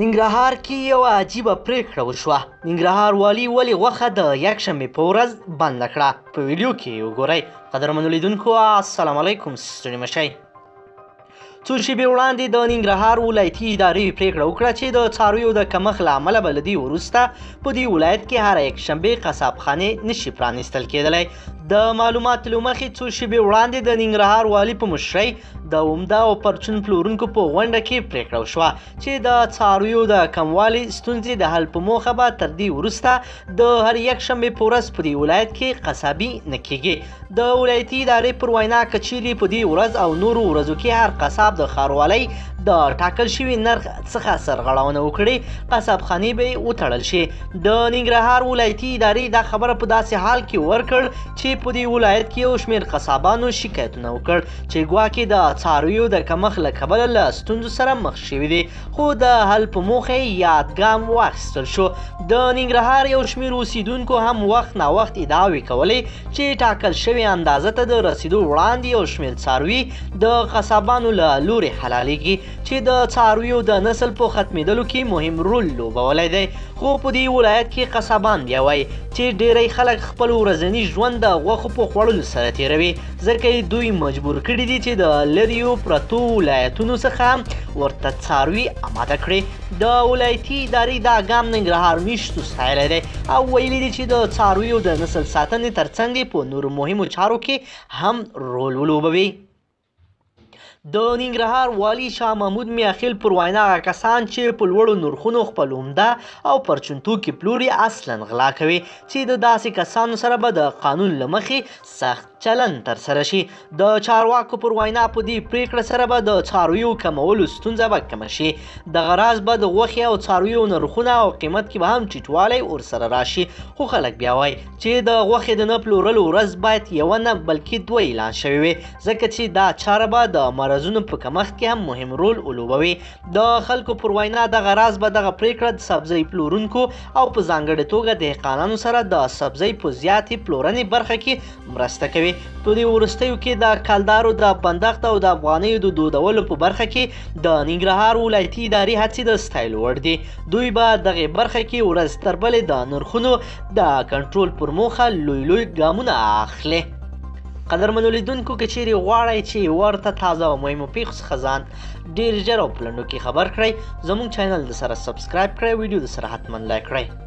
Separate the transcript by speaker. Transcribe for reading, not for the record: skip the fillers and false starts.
Speaker 1: ننګرهار کې یوه عجیبه پریکړه وشوه. ننګرهار والي ولې غوښه د یکشنبې په ورځ بنده کړه؟ په ویډیو کې وګورئ. قدرمنو لیدونکو السلام علیکم، ستړي مه شئ. څو شېبې وړاندې د ننګرهار ولایتي ادارې پریکړه وکړه چې د څارویو د کمښت له امله به له دې وروسته په دې ولایت کې هره یکشنبې قصابخانې نشي پرانیستل کېدلی. د معلوماتو له مخې څو شېبې وړاندې د ننګرهار والي په مشرۍ د عمده او پرچون پلورونکو په غونډه کې پریکړه وشوه چې د څارویو د کموالي ستونزې د حل په موخه به تر دې وروسته د هر یکشنبې په ورځ په دې ولایت کې قصابي نه کېږي. د ولایتي ادارې پر وینا که چیرې په دې ورځ او نورو ورځو کې هر قصاب د ښاروالۍ د ټاکل شوي نرخ څخه سرغړونه وکړي، قصابخانې به وتړل شي. د ننګرهار ولایتي ادارې دا خبره په داسې حال کې ورکړ چې په دې ولایت کې یو شمېر قصابانو شکایتونه وکړ چې ګواکې د څارویو د کمښت له کبله له ستونزو سره مخ شوي دي، خو د حل په موخه یې یاد ګام واخیستل شو. د ننګرهار یو شمېر اوسیدونکو هم وخت ناوخت ادعاوې کولې چې ټاکل شوې اندازه ته د رسیدو وړاندې یو شمېر څاروي د قصابانو له لورې حلالېږي چې د څارویو د نسل په ختمېدلو کې مهم رول لوبولی دی. خو په دې ولایت کې قصابان بیا وایي چې ډیری خلک خپل ورځني ژوند د غوښو په خوړلو سره تېروي، ځکه دوی مجبور کړي دي چې د لرېو پرتو ولایتونو څخه ورته څاروي آماده کړي. د ولایتي ادارې دا ګام ننګرهار میشتو ستایلی دی او ویلي دي چې د څارویو د نسل ساتنې ترڅنګ په نورو مهمو چارو کې هم رول ولوبوي. د ننګرهار والي شاه محمود میاخیل پر وینا هغه کسان چې په لوړو نرخونو خپل عمده او پرچون توکي پلوري اصلا غلا کوي چې د داسې کسانو سره به د قانون له مخې سخت چلن ترسره شي. د چارواکو پر وینا په دې پریکړه سره به د څارویو کمولو ستونزه به کمه شي. دغه راز به د غوښې او څارویو نرخونه او قیمت کې به هم ټیټوالی ورسره راشي. خو خلک بیا وایي چې د غوښې د نه پلورلو ورځ باید یوه نه بلکې دوه اعلان شوې وي، ځکه چې دا چاره به د مرضونو په کمښت کې هم مهم رول ولوبوي. د خلکو پر وینا دغه راز به دغه پریکړه د سبزۍ پلورونکو او په ځانګړې توګه دهقانانو سره د سبزۍ په زیاتې پلورنې برخه کې مرسته کوي. په دې وروستیو کې د کلدارو د بندښت او د افغانیو د دودولو په برخه کې د ننګرهار ولایتي ادارې هڅې د ستایلو وړ دي. دوی به دغې برخه کې ورځ تر بلې د نرخونو د کنټرول پر موخه لوی ګامونه اخلي. قدرمنو لیدونکو که چیرې غواړئ چې ورته تازه او مهمو پیښو څخه ځان ډېر ژر او په لنډو کې خبر کړئ، زموږ چینل د سره سبسکرایب کړئ، ویډیو د سره حتما لایک کړئ.